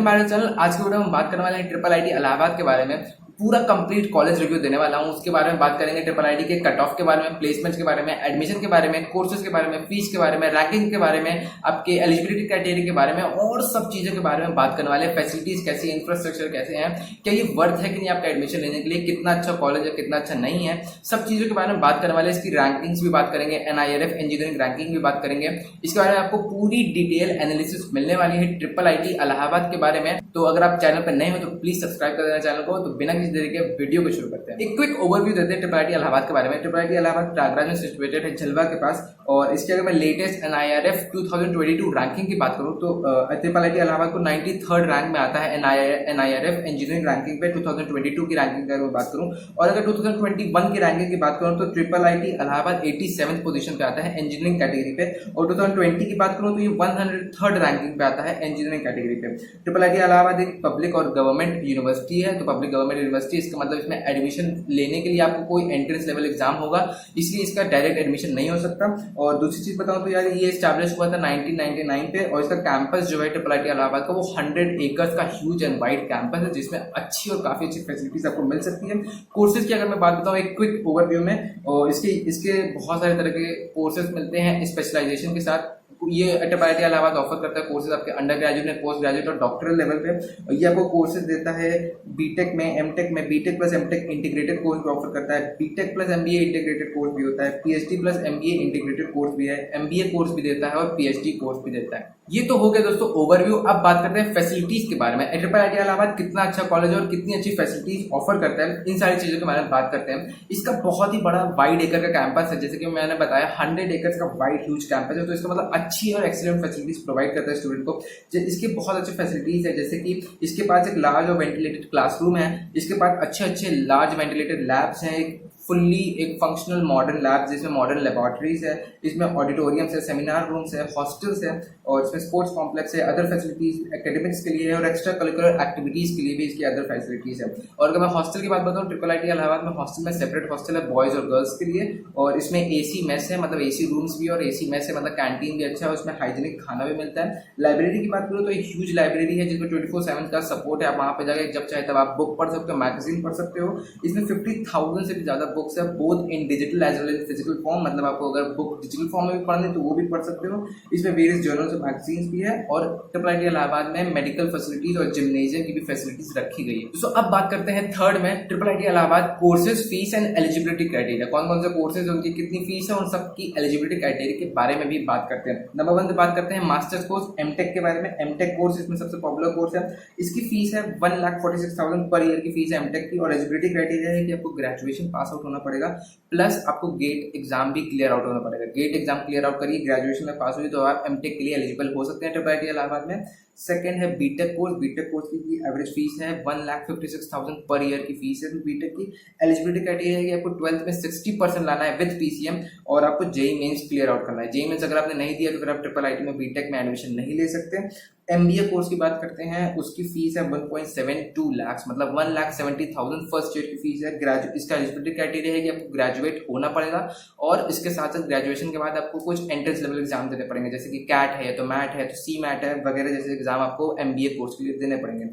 Welcome back to channel. आज की video में बात करने वाले हैं ट्रिपल आईटी इलाहाबाद के बारे में। पूरा कंप्लीट कॉलेज रिव्यू देने वाला हूं, उसके बारे में बात करेंगे। ट्रिपल आईटी के कट ऑफ के बारे में, प्लेसमेंट्स के बारे में, एडमिशन के बारे में, कोर्सेज के बारे में, फीस के बारे में, रैंकिंग के बारे में, आपके एलिजिबिलिटी क्राइटेरिया के बारे में और सब चीजों के बारे में बात करने वाले हैं। फैसिलिटीज कैसी है, इंफ्रास्ट्रक्चर कैसे हैं, क्या ये वर्थ है कि नहीं आपका एडमिशन लेने के लिए, कितना अच्छा कॉलेज है, कितना अच्छा नहीं है, सब चीजों के बारे में बात करने वाले हैं। इसकी रैंकिंग्स भी बात करेंगे, NIRF इंजीनियरिंग रैंकिंग भी बात करेंगे। इसके बारे में आपको पूरी डिटेल एनालिसिस मिलने वाली है ट्रिपल आईटी इलाहाबाद के बारे में। तो अगर आप चैनल पर नए हो तो प्लीज सब्सक्राइब कर देना चैनल को। तो बिना किसी देरी के वीडियो को शुरू करते हैं। एक क्विक ओवरव्यू देते हैं ट्रिपल आईटी इलाहाबाद के बारे में। ट्रिपल आईटी इलाहाबाद प्रयागराज में सिचुएटेड है, झलवा के पास। और इसके अगर मैं लेटेस्ट NIRF 2022 रैंकिंग की बात करूं तो ट्रिपल आईटी इलाहाबाद को 93rd रैंक में आता है NIRF इंजीनियरिंग रैंकिंग पे 2022 की रैंकिंग की अगर मैं बात करूं। और अगर 2021 की रैंकिंग की बात करूं तो triple IT Allahabad 87th position पे आता है इंजीनियरिंग कैटेगरी पे। और 2020 की बात करूं तो ये 103rd रैंकिंग पे आता है इंजीनियरिंग कैटेगरी पे। ट्रिपल आईटी इलाहाबाद एक पब्लिक और गवर्नमेंट यूनिवर्सिटी है। तो पब्लिक गवर्नमेंट यूनिवर्सिटी, इसका मतलब इसमें एडमिशन लेने के लिए आपको कोई एंट्रेंस लेवल एग्जाम होगा, इसलिए इसका डायरेक्ट एडमिशन नहीं हो सकता। और दूसरी चीज बताऊं तो यार ये एस्टैब्लिश हुआ था 1999 पे। और इसका कैंपस जो है ट्रिपल आईटी इलाहाबाद का वो 100 एकर्स का ह्यूज एंड वाइड कैंपस है, जिसमें अच्छी और काफी अच्छी फैसिलिटीज आपको मिल सकती है। कोर्सेज की अगर मैं बात बताऊं एक क्विक ओवरव्यू में, और इसके बहुत सारे तरह के कोर्सेज मिलते हैं स्पेशलाइजेशन के साथ। ये ट्रिपल आईटी इलाहाबाद ऑफर करता है कोर्सेज आपके अंडर ग्रेजुएट, पोस्ट ग्रेजुएट और डॉक्टरल लेवल पे। ये आपको कोर्सेज देता है बीटेक में, एमटेक में। BTech plus MTech integrated course भी ऑफर करता है। BTech plus MBA integrated course भी होता है। PhD plus MBA integrated course भी है। एमबीए कोर्स भी देता है और पीएचडी कोर्स भी देता है। ये तो हो गया दोस्तों ओवरव्यू। अब बात करते हैं फैसिलिटीज के बारे में। ट्रिपल आईटी इलाहाबाद कितना अच्छा कॉलेज है और कितनी अच्छी फैसिलिटीज ऑफर करता है, इन सारी चीजों के बारे में बात करते हैं। इसका बहुत ही बड़ा वाइड एकर का कैंपस है, जैसे कि मैंने बताया 100 एकर्स का वाइड ह्यूज कैंपस है। तो इसका मतलब अच्छी और एक्सीलेंट फैसिलिटीज प्रोवाइड करता है स्टूडेंट को। इसके बहुत अच्छे फैसिलिटीज है, जैसे कि इसके पास एक लार्ज और वेंटिलेटेड क्लासरूम है। इसके पास अच्छे अच्छे लार्ज वेंटिलेटेड लैब्स हैं, फुल्ली एक फंक्शनल मॉडर्न लैब जिसमें मॉडर्न लेबोरेटरीज है, इसमें ऑडिटोरियम्स है, सेमिनार रूम्स है, हॉस्टल्स है, और इसमें स्पोर्ट्स कॉम्प्लेक्स है, अदर फैसिलिटीज एकेडमिक्स के लिए है और एक्स्ट्रा करिकुलर एक्टिविटीज के लिए भी इसकी अदर फैसिलिटीज है। और अगर मैं हॉस्टल की बात बताऊँ, ट्रिपल आईटी इलाहाबाद में हॉस्टल में सेपरेट हॉस्टल है बॉयज और गर्ल्स के लिए। और इसमें AC मेस है, मतलब AC रूम्स भी और AC मेस है, मतलब कैंटीन भी अच्छा है, उसमें हाइजीनिक खाना भी मिलता है। लाइब्रेरी की बात करूँ तो एक ह्यूज लाइब्रेरी है जिसमें 24/7 का सपोर्ट है। आप वहाँ पे जाकर जब चाहे तब आप बुक पढ़ सकते हो, मैगजीन पढ़ सकते हो। इसमें 50,000 से भी ज्यादा बुक्स है, both in digital as well as physical form. मतलब आपको अगर बुक डिजिटल फॉर्म में भी पढ़नी तो वो भी पढ़ सकते हो। इसमें वेरियस जर्नल्स और मैगजीन्स भी है। और ट्रिपल आईटी इलाहाबाद में मेडिकल फैसिलिटीज और जिम्नेजियम की भी फैसिलिटीज रखी गई है। तो अब बात करते हैं थर्ड में triple IT Allahabad courses, fees and eligibility criteria. कौन कौन से कोर्सेज, उनकी कितनी फीस है, उन सबकी एलिजिबिलिटी क्राइटेरिया के बारे में भी बात करते हैं। नंबर 1 बात करते हैं मास्टर्स कोर्स एमटेक के बारे में। एमटेक कोर्स इसमें सबसे पॉपुलर कोर्स है। इसकी फीस है 1,46,000 पर ईयर की फीस है एमटेक की। और एलिजिबिलिटी क्राइटेरिया है कि आपको ग्रेजुएशन पास आउट होना पड़ेगा, प्लस आपको गेट एग्जाम भी क्लियर आउट होना पड़ेगा। गेट एग्जाम क्लियर आउट करिए, ग्रेजुएशन में पास हुई तो आप एमटेक के लिए एलिजिबल हो सकते हैं ट्रिपल आईटी इलाहाबाद में। सेकंड है बीटेक कोर्स। बीटेक कोर्स की एवरेज फीस है 1,56,000 पर ईयर की फीस है बीटेक की। एलिजिबिलिटी क्राइटेरिया है कि आपको 12th में 60% लाना है विद PCM और आपको जेईई मेंस क्लियर आउट करना है। जेईई मेंस अगर आपने नहीं दिया तो फिर आप ट्रिपल आईटी में बीटेक में एडमिशन नहीं ले सकते। MBA कोर्स की बात करते हैं, उसकी फीस है 1.72 लाख, मतलब 1,70,000 फर्स्ट ईयर की फीस है। इसका एलिजिबिलिटी क्राइटेरिया है कि आपको ग्रेजुएट होना पड़ेगा और इसके साथ साथ ग्रेजुएशन के बाद आपको कुछ एंट्रेंस लेवल एग्जाम देने पड़ेंगे, जैसे कि कैट है, तो मैट है, तो CMAT है वगैरह जैसे एग्जाम आपको MBA कोर्स के लिए देने पड़ेंगे।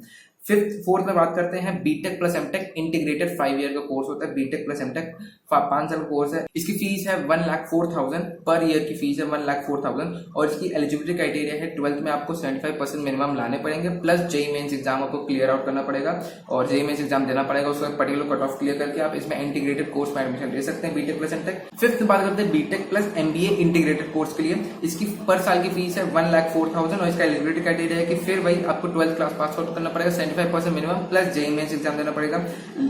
फोर्थ में बात करते हैं BTech plus MTech integrated 5 year का कोर्स होता है। बीटेक प्लस एमटेक 5 साल का कोर्स है। इसकी फीस है 1,04,000 पर ईयर की फीस है 1,04,000। और इसकी एलिजिबिलिटी क्राइटेरिया है 12th में आपको 75% मिनिमम लाने पड़ेंगे, प्लस जेईई मेंस एग्जाम आपको क्लियर आउट करना पड़ेगा और जेईई मेंस एग्जाम देना पड़ेगा। उसका पर्टिकुलर कट ऑफ क्लियर करके आप इसमें इंटीग्रेटेड कोर्स में एडमिशन ले सकते हैं बीटेक प्लस एमटेक। फिफ्थ बात करते हैं BTech plus MBA integrated course के लिए। इसकी पर साल की फीस है 1,04,000 और इसका एलिजिबिलिटी क्राइटेरिया है कि फिर वही आपको 12th क्लास पास आउट करना पड़ेगा, 75% minimum, plus JEE Mains exam देना पड़ेगा।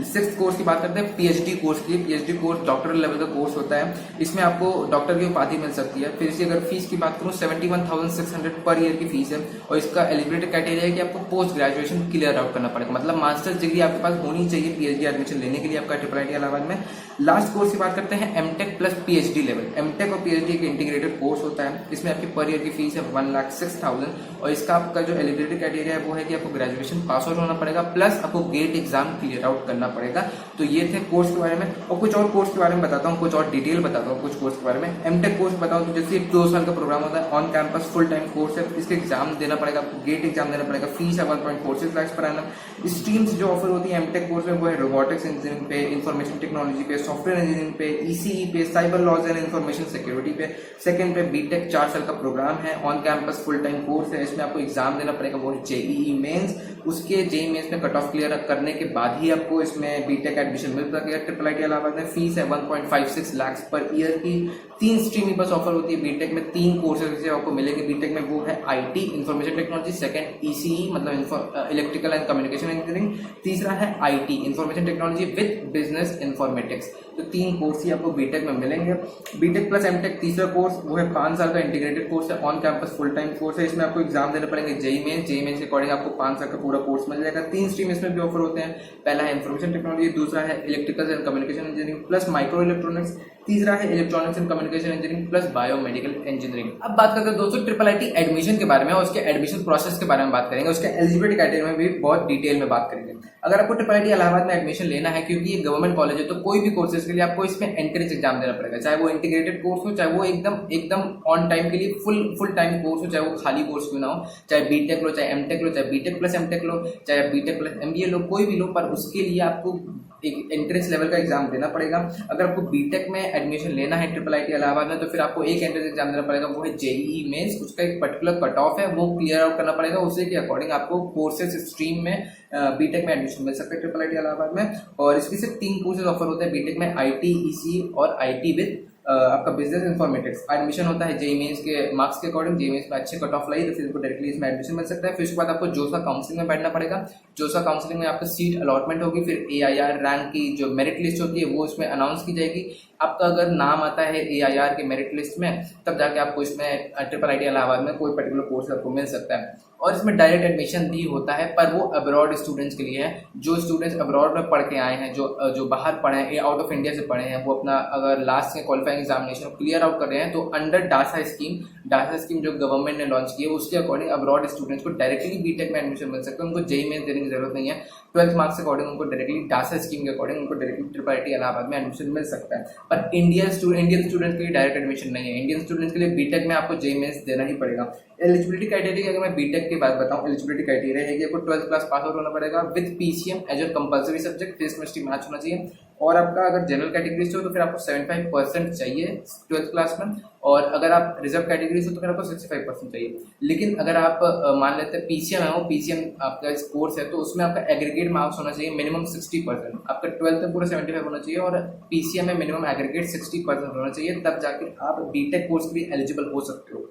सिक्स्थ कोर्स की बात करते हैं पीएचडी कोर्स की। पीएचडी कोर्स डॉक्टरल लेवल का कोर्स होता है, इसमें आपको डॉक्टर की उपाधि मिल सकती है। फिर इसकी अगर फीस की बात करूं 71,600 पर ईयर की फीस है। और इसका एलिजिबिलिटी क्राइटेरिया है कि आपको पोस्ट ग्रेजुएशन क्लियर आउट करना पड़ेगा, मतलब मास्टर्स डिग्री आपके पास होनी चाहिए पीएचडी एडमिशन लेने के लिए आपका ट्रिपल आईटी इलाहाबाद में। लास्ट कोर्स की बात करते हैं MTech plus PhD level. MTech और पीएचडी एक इंटीग्रेटेड कोर्स होता है। इसमें आपकी पर ईयर की फीस है 1,06,000 और इसका आपका जो एलिजिबिलिटी क्राइटेरिया है वो है कि आपको ग्रेजुएशन पास आउट होना पड़ेगा प्लस आपको गेट एग्जाम क्लियर आउट करना पड़ेगा। तो ये थे कोर्स के बारे में। और कुछ और कोर्स के बारे में बताता हूँ, कुछ और डिटेल बताता हूँ कुछ कोर्स के बारे में। एमटेक कोर्स बताओ तो जैसे 2 साल का प्रोग्राम होता है, on campus full time course है। इसके एग्जाम देना पड़ेगा आपको, गेट एग्जाम देना पड़ेगा। फीस है 1.46 लाख पर एनम। स्ट्रीम्स जो ऑफर होती है एमटेक कोर्स में वो है रोबोटिक्स इंजीनियरिंग पे, इंफॉर्मेशन टेक्नोलॉजी पे, सॉफ्टवेयर इंजीनियरिंग पे, ईसीई पे, cyber laws and information security पे। सेकंड पे बीटेक 4 साल का प्रोग्राम है, on campus full time course है। इसमें आपको एग्जाम देना पड़ेगा, वो है जेईई मेंस। उसके जेईई मेंस में कट ऑफ क्लियर करने के बाद ही आपको इसमें बीटेक एडमिशन मिल सकेगा। ट्रिपल आईटी इलाहाबाद में फीस है 1.56 लाख पर ईयर की। 3 स्ट्रीम ही बस ऑफर होती है बीटेक में, 3 कोर्सेज आपको मिलेंगे बीटेक में। वो है IT information technology, second ECE मतलब इलेक्ट्रिकल एंड कम्युनिकेशन इंजीनियरिंग, तीसरा है IT information technology with business informatics. तो 3 कोर्स ही आपको बीटेक में मिलेंगे। बीटेक प्लस एमटेक तीसरा कोर्स वो है 5 साल का इंटीग्रेटेड कोर्स है, on campus full time course है। इसमें आपको एग्जाम देने पड़ेंगे जेईई मेंस के अकॉर्डिंग आपको 5 साल का पूरा कोर्स मिल जाएगा। 3 स्ट्रीम इसमें भी ऑफर होते हैं, पहला है इंफॉर्मेशन टेक्नोलॉजी, दूसरा है electrical and communication engineering plus micro electronics, तीसरा है electronics and communication engineering plus biomedical engineering. अब बात करते हैं दोस्तों ट्रिपल आईटी एडमिशन के बारे में और उसके एडमिशन प्रोसेस के बारे में बात करेंगे, उसके एलिजिबिलिटी क्राइटेरिया में भी बहुत डिटेल में बात करेंगे। अगर आपको ट्रिपल आईटी इलाहाबाद में एडमिशन लेना है, क्योंकि ये गवर्नमेंट कॉलेज है, तो कोई भी कोर्सेज के लिए आपको इसमें एंट्रेंस एग्जाम देना पड़ेगा, चाहे वो इंटीग्रेटेड कोर्स हो, चाहे वो एकदम ऑन टाइम के लिए फुल टाइम कोर्स हो, चाहे वो खाली कोर्स क्यों ना हो, चाहे बीटेक लो, चाहे एमटेक लो, चाहे बीटेक प्लस एमटेक लो, चाहे बीटेक प्लस एमबीए लो, कोई भी लो, पर उसके लिए आपको एक एंट्रेंस लेवल का एग्जाम देना पड़ेगा। अगर आपको बीटेक में एडमिशन लेना है ट्रिपल आईटी इलाहाबाद में, तो फिर आपको एक एंट्रेंस एग्जाम देना पड़ेगा, वो है जेईई मेंस। उसका एक पर्टिकुलर कट ऑफ है, वो क्लियर आउट करना पड़ेगा। उसी के अकॉर्डिंग आपको कोर्सेज स्ट्रीम में बीटेक में एडमिशन मिल सकता है ट्रिपल आईटी इलाहाबाद में। और इसकी सिर्फ 3 कोर्सेज ऑफर होते हैं बीटेक में, आईटी, ईसी और आईटी विद आपका बिजनेस इंफॉर्मेटिक्स। एडमिशन होता है जेईई मेंस के मार्क्स के अकॉर्डिंग। जेईई मेंस में अच्छे कट ऑफ लाई तो फिर आपको डायरेक्टली इसमें एडमिशन मिल सकता है। फिर उसके बाद आपको जोसा काउंसलिंग में बैठना पड़ेगा। जोसा काउंसलिंग में आपको सीट अलॉटमेंट होगी, फिर एआईआर रैंक की जो मेरिट लिस्ट होती है वो इसमें अनाउंस की जाएगी। आपका अगर नाम आता है एआईआर के मेरिट लिस्ट में, तब जाके आपको इसमें ट्रिपल आईटी इलाहाबाद में कोई पर्टिकुलर कोर्स आपको मिल सकता है। और इसमें डायरेक्ट एडमिशन भी होता है, पर वो अब्रॉड स्टूडेंट्स के लिए है। जो स्टूडेंट्स अब्रॉड में पढ़ के आए हैं, जो बाहर पढ़े हैं, आउट ऑफ इंडिया से पढ़े हैं, वो अपना अगर लास्ट में क्वालिफाइंग एग्जामिनेशन क्लियर आउट कर रहे हैं, तो अंडर डासा स्कीम जो गवर्नमेंट ने लॉन्च की है, उसके अकॉर्डिंग अब्रॉड स्टूडेंट्स को डायरेक्टली बीटेक में एडमिशन मिल सकता है। उनको जेईई मेंस देने की जरूरत नहीं है। 12th मार्क्स के अकॉर्डिंग उनको डायरेक्टली डासा स्कीम के अकॉर्डिंग उनको डायरेक्टली ट्रिपल आईटी इलाहाबाद में एडमिशन मिल सकता है। पर इंडियन स्टूडेंट्स के लिए डायरेक्ट एडमिशन नहीं है। इंडियन स्टूडेंट्स के लिए बीटेक में आपको जेईई मेंस देना ही पड़ेगा। एलिजिबिलिटी क्राइटेरिया अगर मैं बीटेक की बात बताऊं, एलिजिबिलिटी क्राइटेरिया है कि आपको 12th क्लास पास आउट होना पड़ेगा with PCM as a compulsory subject, physics chemistry maths होना चाहिए। और आपका अगर जनरल कैटेगरी से हो तो फिर आपको 75% चाहिए 12th क्लास में, और अगर आप रिजर्व कैटेगरी से हो तो फिर आपको 65% चाहिए। लेकिन अगर आप मान लेते हैं पीसीएम है, वो पीसीएम आपका कोर्स है, तो उसमें आपका एग्रीगेट मार्क्स होना चाहिए मिनिमम 60%। आपका 12th में पूरा 75 होना चाहिए और पीसीएम में मिनिमम एग्रीगेट 60% होना चाहिए, तब जाके आप बीटेक कोर्स के लिए एलिजिबल हो सकते हो।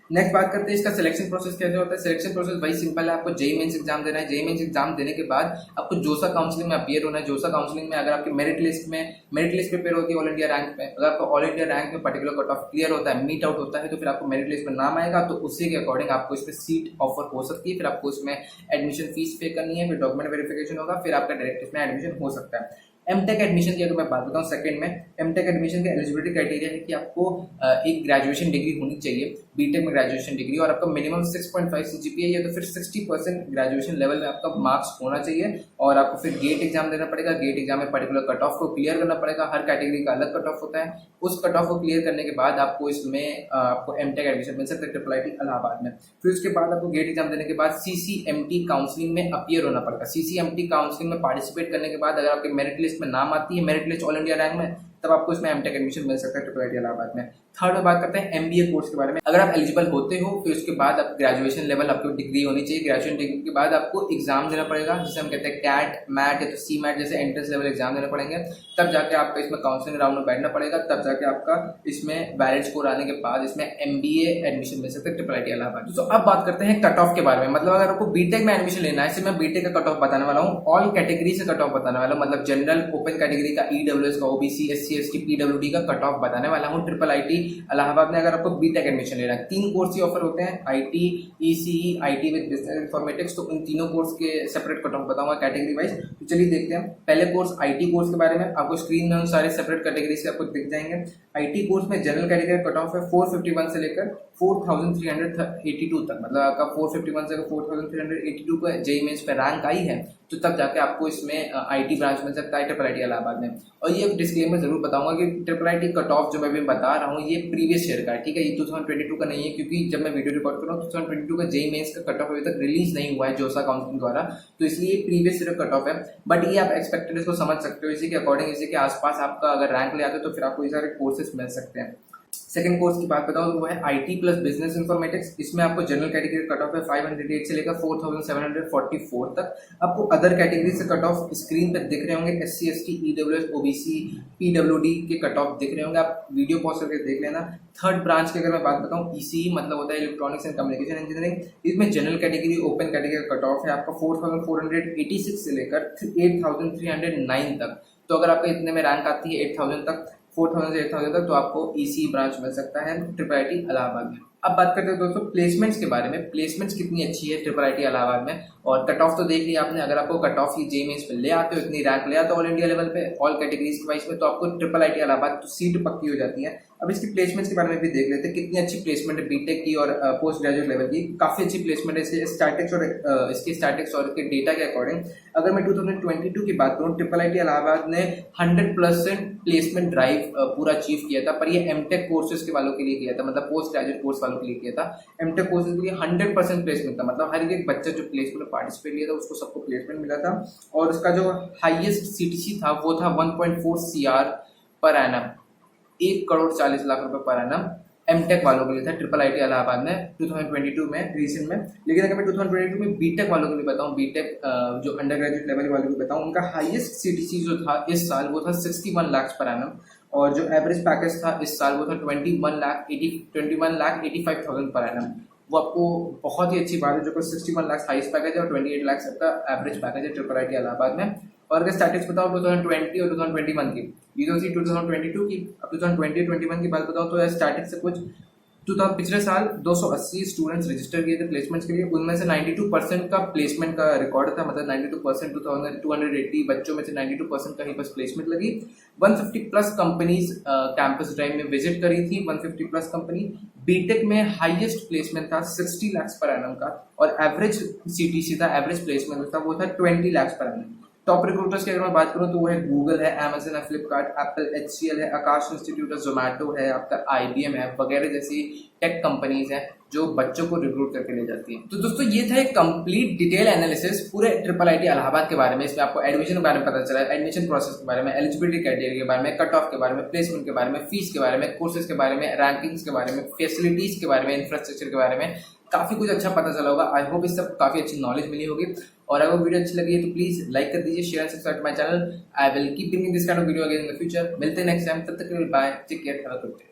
नेक्स्ट बात करते हैं इसका सिलेक्शन प्रोसेस कैसे होता है। सिलेक्शन प्रोसेस वही सिंपल है, आपको जेईई मेंस एग्जाम देना है। जेईई मेंस एग्जाम देने के बाद आपको जोसा काउंसलिंग में अपीयर होना है। जोसा काउंसलिंग में अगर आपकी मेरिट लिस्ट प्रिपेयर होती है ऑल इंडिया रैंक में, अगर आपको ऑल इंडिया रैंक में पर्टिकुलर कट ऑफ क्लियर होता है, मीट आउट होता है, तो फिर आपको मेरिट लिस्ट में नाम आएगा, तो उसी के अकॉर्डिंग आपको इसमें सीट ऑफर हो सकती है। फिर आपको इसमें एडमिशन फीस पे करनी है, फिर डॉक्यूमेंट वेरिफिकेशन होगा, फिर आपका डायरेक्ट इसमें एडमिशन हो सकता है। एमटेक एडमिशन की अगर मैं बात बताऊं सेकंड में, एमटेक एडमिशन का एलिजिबिलिटी क्राइटेरिया है कि आपको एक ग्रेजुएशन डिग्री होनी चाहिए, बीटेक में ग्रेजुएशन डिग्री, और आपका मिनिमम 6.5 सीजीपीए या तो फिर 60% ग्रेजुएशन लेवल में आपका मार्क्स होना चाहिए। और आपको फिर गेट एग्जाम देना पड़ेगा। गेट एग्जाम में पर्टिकुलर कट ऑफ को क्लियर करना पड़ेगा। हर कैटेगरी का अलग कट ऑफ होता है। उस कट ऑफ को क्लियर करने के बाद आपको इसमें आपको एमटेक एडमिशन मिल सकता है ट्रिपल आईटी इलाहाबाद में। फिर उसके बाद आपको गेट एग्जाम देने के बाद सीसीएमटी काउंसलिंग में अपीयर होना पड़ेगा। सीसीएमटी काउंसलिंग में पार्टिसिपेट करने के बाद अगर आपके मेरिट लिस्ट में नाम आती है, merit list all India rank में, तब आपको इसमें एमटेक एडमिशन मिल सकता है ट्रिपल आईटी इलाहाबाद में। थर्ड में बात करते हैं एमबीए कोर्स के बारे में। अगर आप एलिजिबल होते हो, फिर उसके बाद आप ग्रेजुएशन लेवल आपको डिग्री होनी चाहिए। ग्रेजुएशन डिग्री के बाद आपको एग्जाम देना पड़ेगा, जिसे हम कहते हैं कैट, मैट या तो सी मैट जैसे एंट्रेंस लेवल एग्जाम देने पड़ेंगे। तब जाके आपका इसमें काउंसलिंग राउंड में बैठना पड़ेगा, तब जाके आपका इसमें वैलिड स्कोर आने के बाद इसमें एमबीए एडमिशन मिल सकता है ट्रिपल आईटी इलाहाबाद। तो अब बात करते हैं कट ऑफ के बारे में। मतलब अगर आपको बीटेक में एडमिशन लेना है, सिर्फ मैं बीटेक का कट ऑफ बताने वाला हूँ, ऑल कैटेगरी से कट ऑफ बताने वाला हूँ। मतलब जनरल, ओपन कैटेगरी का, ईडब्ल्यूएस का, OBC, SC SC ST PWD का कट ऑफ बताने वाला हूँ। ट्रिपल आईटी इलाहाबाद में अगर आपको बीटेक एडमिशन लेना है, 3 कोर्स ही ऑफर होते हैं, IT ECE IT with business informatics. तो इन तीनों कोर्स के सेपरेट कट ऑफ बताऊंगा कैटेगरी वाइज। तो चलिए देखते हैं पहले कोर्स IT कोर्स के बारे में। आपको स्क्रीन में सारे सेपरेट कैटेगरी से आपको दिख जाएंगे। IT कोर्स में जनरल कैटेगरी कट ऑफ है 451 से लेकर 4382 तक, मतलब आपका 451 से 4382 का जेईई मेंस पे रैंक आई है तो तब जाके आपको इसमें IT ब्रांच मिल सकता है ट्रिपल आईटी इलाहाबाद में। और ये डिस्क्लेमर जरूर बताऊंगा कि ट्रिपल आईटी कट ऑफ जो मैं भी बता रहा हूँ ये प्रीवियस ईयर का है, ठीक है, ये 2022 का नहीं है, क्योंकि जब मैं वीडियो रिकॉर्ड कर रहा हूँ 2022 का जेईई मेंस का कट ऑफ अभी तक रिलीज नहीं हुआ है जोसा काउंसिलिंग द्वारा, तो इसलिए प्रीवियस ईयर कट ऑफ है। बट ये आप एक्सपेक्टेड इसको समझ सकते हो, इसी के अकॉर्डिंग इसी के आसपास आपका अगर रैंक ले आते हो तो फिर आपको ये सारे कोर्सेज मिल सकते हैं। सेकंड कोर्स की बात बताऊं तो वो है IT प्लस बिजनेस इन्फॉर्मेटिक्स। इसमें आपको जनरल कैटेगरी कट ऑफ है 508 से लेकर 4744 तक। आपको अदर कैटेगरी से कट ऑफ स्क्रीन पर दिख रहे होंगे, SC ST EWS OBC PWD के कट ऑफ दिख रहे होंगे, आप वीडियो पॉज करके देख लेना। थर्ड ब्रांच की अगर मैं बात बताऊं ECE मतलब होता है इलेक्ट्रॉनिक्स एंड कम्युनिकेशन इंजीनियरिंग। इसमें general category open category cut off है आपका 4486 से लेकर 8309 तक। तो अगर आपका इतने में रैंक आती है 8000 तक, 4000 से 8000 तक, तो आपको ECE ब्रांच मिल सकता है ट्रिपल आईटी इलाहाबाद में। अब बात करते हैं दोस्तों प्लेसमेंट्स के बारे में। प्लेसमेंट्स कितनी अच्छी है ट्रिपल आईटी इलाहाबाद में, और कट ऑफ तो देख लिया आपने। अगर आपको कट ऑफ की जेईई मेंस पे ले आते हो, इतनी रैंक ले आते हो ऑल इंडिया लेवल पे ऑल कैटेगरीज के वाइज में, तो आपको ट्रिपल आईटी इलाहाबाद तो सीट पक्की हो जाती है। अब इसकी प्लेसमेंट्स के बारे में भी देख लेते हैं, कितनी अच्छी प्लेसमेंट है बीटेक की और पोस्ट ग्रेजुएट लेवल की। काफी अच्छी प्लेसमेंट है इसके स्टैटिक्स और इसके डेटा के अकॉर्डिंग। अगर मैं 2022 की बात करूँ, ट्रिपल आईटी इलाहाबाद ने 100% प्लेसमेंट ड्राइव पूरा अचीव किया था, पर ये एमटेक कोर्सेज के वालों के लिए किया था, मतलब पोस्ट ग्रेजुएट कोर्स वालों के लिए किया था। एमटेक कोर्सेज के लिए 100% प्लेसमेंट था, मतलब हर एक बच्चा जो प्लेसमेंट में पार्टिसिपेट किया था उसको सबको प्लेसमेंट मिला था। और उसका जो हाईएस्ट CTC था वो था 1.4 CR पर एनम, 1,40,00,000 रुपए पर एनम एमटेक वालों के लिए था ट्रिपल आईटी इलाहाबाद में 2022 में रिसेंट में। लेकिन अगर मैं 2022 में बीटेक वालों के लिए बताऊं, बीटेक जो अंडर ग्रेजुएट लेवल वालों को बताऊं, उनका हाईएस्ट CTC जो था इस साल वो था 61 लाख पर एनम, और जो एवरेज पैकेज था इस साल वो था 21,85,000 पर एनम। वो आपको बहुत ही अच्छी बात है, जो कि 61 लाख हाईएस्ट पैकेज है और 28 लाख सबका एवरेज पैकेज है ट्रिपल आईटी इलाहाबाद में। और अगर स्टैटिक्स बताओ 2020 और 2021 की, ये तो 2022 की, अब 2020-21 की बात बताओ तो स्टैटिक्स से कुछ पिछले साल 280 स्टूडेंट्स रजिस्टर किए थे प्लेसमेंट्स के लिए, उनमें से 92% का प्लेसमेंट का रिकॉर्ड था, मतलब 92% 280 बच्चों में से 92% का ही बस प्लेसमेंट लगी। 150 प्लस कंपनीज कैंपस ड्राइव में विजिट करी थी, 150 प्लस कंपनी। बीटेक में हाईएस्ट प्लेसमेंट था 60 लाख पर एनम का, और एवरेज CTC था, एवरेज प्लेसमेंट था वो था 20 lakh per annum. Top recruiters की अगर मैं बात करूं तो वो है गूगल है, अमेजन है, फ्लिपकार्ट, एप्पल, HCL है, आकाश इंस्टीट्यूट है, जोमेटो है, आपका IBM है वगैरह जैसी टेक कंपनीज हैं जो बच्चों को रिक्रूट करके ले जाती हैं। तो दोस्तों ये था एक कंप्लीट डिटेल एनालिसिस पूरे ट्रिपल आईटी इलाहाबाद के बारे में। इसमें आपको एडमिशन के बारे में पता चला, एडमिशन प्रोसेस के बारे में, एलिजिबिलिटी क्राइटेरिया के बारे में, कट ऑफ के बारे में, प्लेसमेंट के बारे में, फीस के बारे में, कोर्सेज के बारे में, रैंकिंग्स के बारे में, फैसिलिटीज के बारे में, इंफ्रास्ट्रक्चर के बारे में, काफी कुछ अच्छा पता चला होगा। आई होप इस सब काफी अच्छी नॉलेज मिली होगी। और अगर वीडियो अच्छी लगी है तो प्लीज लाइक कर दीजिए, share subscribe my channel. I will keep bringing this kind of video again in the future. मिलते हैं नेक्स्ट टाइम, तब तक के लिए bye, take care, have a good day.